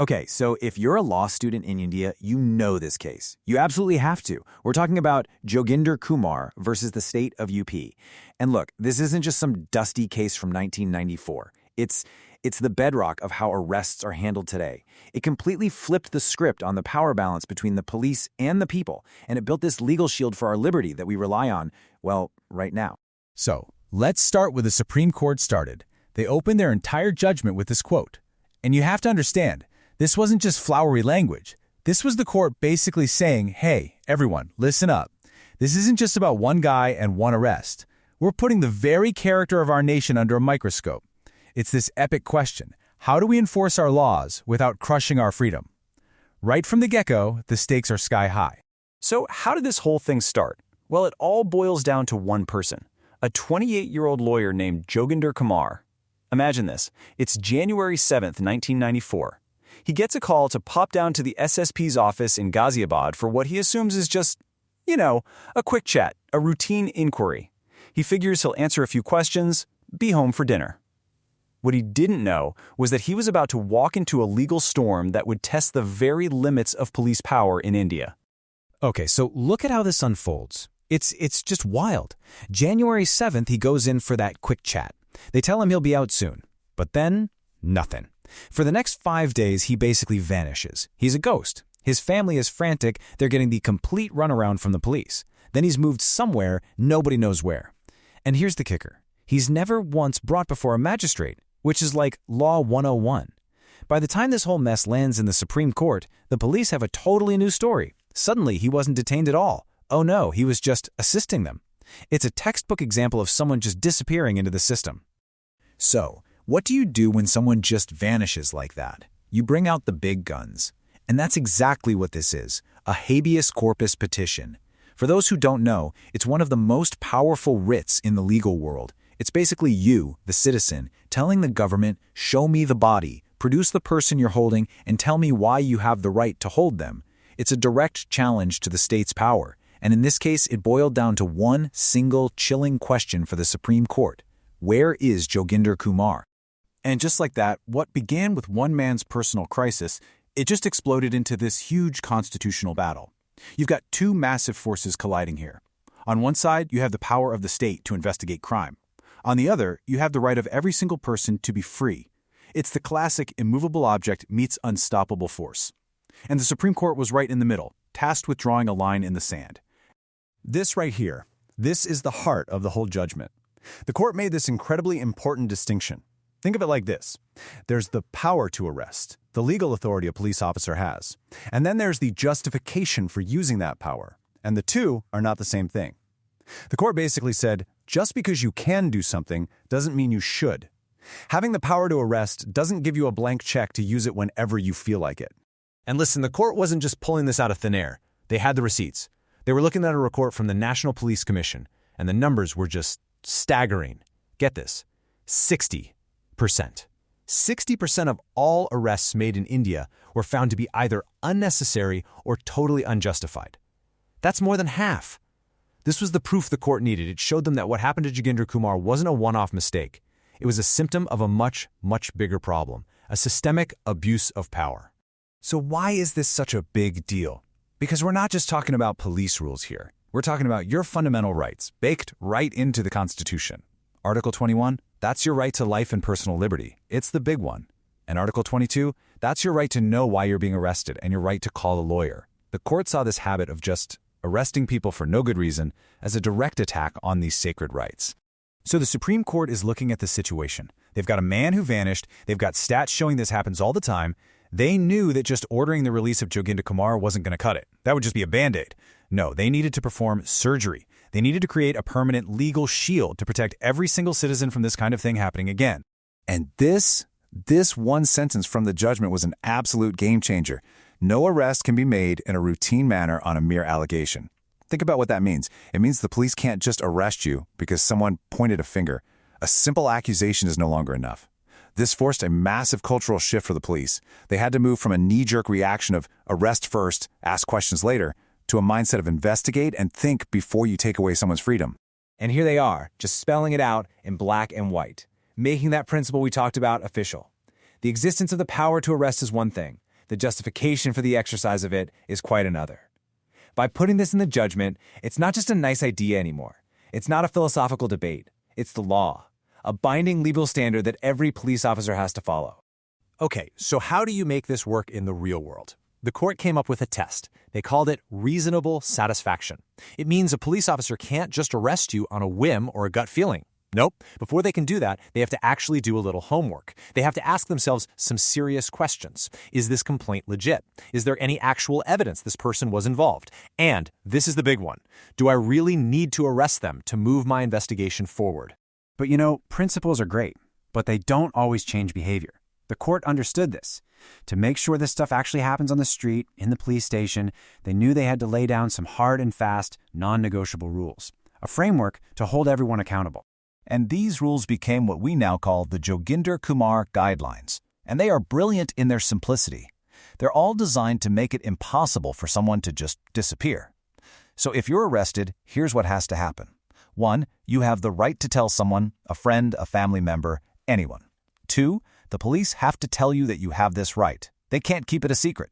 Okay, so if you're a law student in India, you know this case. You absolutely have to. We're talking about Joginder Kumar versus the state of UP. And look, this isn't just some dusty case from 1994. It's the bedrock of how arrests are handled today. It completely flipped the script on the power balance between the police and the people, and it built this legal shield for our liberty that we rely on, well, right now. So, let's start where the Supreme Court started. They opened their entire judgment with this quote. And you have to understand, this wasn't just flowery language. This was the court basically saying, hey, everyone, listen up. This isn't just about one guy and one arrest. We're putting the very character of our nation under a microscope. It's this epic question. How do we enforce our laws without crushing our freedom? Right from the get-go, the stakes are sky high. So how did this whole thing start? Well, it all boils down to one person, a 28-year-old lawyer named Joginder Kumar. Imagine this. It's January 7th, 1994. He gets a call to pop down to the SSP's office in Ghaziabad for what he assumes is just, a quick chat, a routine inquiry. He figures he'll answer a few questions, be home for dinner. What he didn't know was that he was about to walk into a legal storm that would test the very limits of police power in India. Okay, so look at how this unfolds. It's just wild. January 7th, he goes in for that quick chat. They tell him he'll be out soon. But then, nothing. For the next 5 days, he basically vanishes. He's a ghost. His family is frantic. They're getting the complete runaround from the police. Then he's moved somewhere, nobody knows where. And here's the kicker. He's never once brought before a magistrate, which is like Law 101. By the time this whole mess lands in the Supreme Court, the police have a totally new story. Suddenly, he wasn't detained at all. Oh no, he was just assisting them. It's a textbook example of someone just disappearing into the system. So, what do you do when someone just vanishes like that? You bring out the big guns. And that's exactly what this is, a habeas corpus petition. For those who don't know, it's one of the most powerful writs in the legal world. It's basically you, the citizen, telling the government, show me the body, produce the person you're holding, and tell me why you have the right to hold them. It's a direct challenge to the state's power. And in this case, it boiled down to one single chilling question for the Supreme Court. Where is Joginder Kumar? And just like that, what began with one man's personal crisis, it just exploded into this huge constitutional battle. You've got two massive forces colliding here. On one side, you have the power of the state to investigate crime. On the other, you have the right of every single person to be free. It's the classic immovable object meets unstoppable force. And the Supreme Court was right in the middle, tasked with drawing a line in the sand. This right here, this is the heart of the whole judgment. The court made this incredibly important distinction. Think of it like this. There's the power to arrest, the legal authority a police officer has. And then there's the justification for using that power. And the two are not the same thing. The court basically said, just because you can do something doesn't mean you should. Having the power to arrest doesn't give you a blank check to use it whenever you feel like it. And listen, the court wasn't just pulling this out of thin air. They had the receipts. They were looking at a report from the National Police Commission, and the numbers were just staggering. Get this, 60%. 60% of all arrests made in India were found to be either unnecessary or totally unjustified. That's more than half. This was the proof the court needed. It showed them that what happened to Joginder Kumar wasn't a one-off mistake. It was a symptom of a much, much bigger problem, a systemic abuse of power. So why is this such a big deal? Because we're not just talking about police rules here. We're talking about your fundamental rights, baked right into the Constitution. Article 21, that's your right to life and personal liberty. It's the big one. And Article 22, that's your right to know why you're being arrested and your right to call a lawyer. The court saw this habit of just arresting people for no good reason as a direct attack on these sacred rights. So the Supreme Court is looking at the situation. They've got a man who vanished. They've got stats showing this happens all the time. They knew that just ordering the release of Joginder Kumar wasn't going to cut it. That would just be a Band-Aid. No, they needed to perform surgery. They needed to create a permanent legal shield to protect every single citizen from this kind of thing happening again. And this one sentence from the judgment was an absolute game changer. No arrest can be made in a routine manner on a mere allegation. Think about what that means. It means the police can't just arrest you because someone pointed a finger. A simple accusation is no longer enough. This forced a massive cultural shift for the police. They had to move from a knee-jerk reaction of arrest first, ask questions later, to a mindset of investigate and think before you take away someone's freedom. And here they are, just spelling it out in black and white, making that principle we talked about official. The existence of the power to arrest is one thing, The justification for the exercise of it is quite another. By putting this in the judgment, it's not just a nice idea anymore. It's not a philosophical debate. It's the law, a binding legal standard that every police officer has to follow. Okay, so how do you make this work in the real world? The court came up with a test. They called it reasonable satisfaction. It means a police officer can't just arrest you on a whim or a gut feeling. Nope. Before they can do that, they have to actually do a little homework. They have to ask themselves some serious questions. Is this complaint legit? Is there any actual evidence this person was involved? And this is the big one. Do I really need to arrest them to move my investigation forward? But you know, principles are great, but they don't always change behavior. The court understood this. To make sure this stuff actually happens on the street, in the police station, they knew they had to lay down some hard and fast, non-negotiable rules. A framework to hold everyone accountable. And these rules became what we now call the Joginder Kumar Guidelines. And they are brilliant in their simplicity. They're all designed to make it impossible for someone to just disappear. So if you're arrested, here's what has to happen. 1, you have the right to tell someone, a friend, a family member, anyone. 2, the police have to tell you that you have this right. They can't keep it a secret.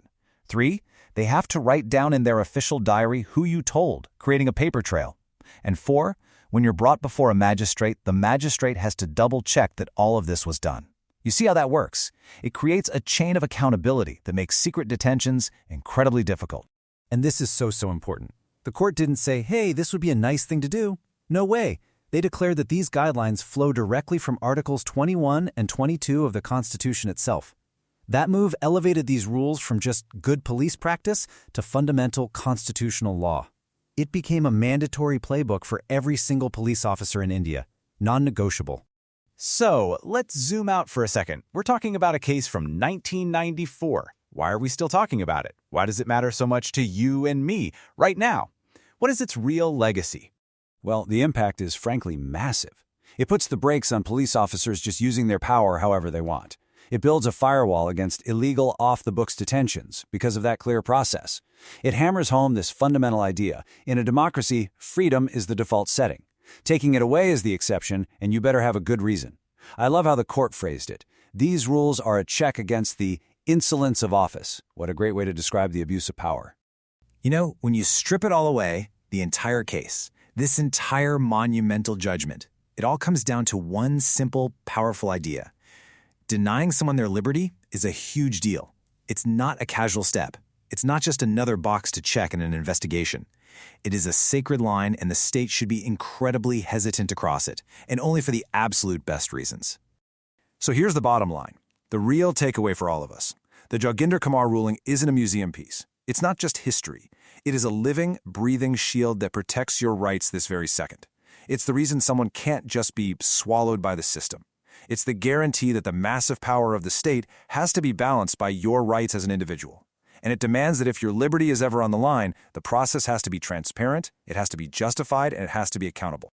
3, they have to write down in their official diary who you told, creating a paper trail. And 4, when you're brought before a magistrate, the magistrate has to double-check that all of this was done. You see how that works? It creates a chain of accountability that makes secret detentions incredibly difficult. And this is so important. The court didn't say, hey, this would be a nice thing to do. No way. They declared that these guidelines flow directly from Articles 21 and 22 of the Constitution itself. That move elevated these rules from just good police practice to fundamental constitutional law. It became a mandatory playbook for every single police officer in India, non-negotiable. So, let's zoom out for a second. We're talking about a case from 1994. Why are we still talking about it? Why does it matter so much to you and me right now? What is its real legacy? Well, the impact is frankly massive. It puts the brakes on police officers just using their power however they want. It builds a firewall against illegal, off-the-books detentions because of that clear process. It hammers home this fundamental idea. In a democracy, freedom is the default setting. Taking it away is the exception, and you better have a good reason. I love how the court phrased it. These rules are a check against the insolence of office. What a great way to describe the abuse of power. You know, when you strip it all away, the entire case, this entire monumental judgment, it all comes down to one simple, powerful idea. Denying someone their liberty is a huge deal. It's not a casual step. It's not just another box to check in an investigation. It is a sacred line, and the state should be incredibly hesitant to cross it, and only for the absolute best reasons. So here's the bottom line, the real takeaway for all of us. The Joginder Kumar ruling isn't a museum piece. It's not just history. It is a living, breathing shield that protects your rights this very second. It's the reason someone can't just be swallowed by the system. It's the guarantee that the massive power of the state has to be balanced by your rights as an individual. And it demands that if your liberty is ever on the line, the process has to be transparent, it has to be justified, and it has to be accountable.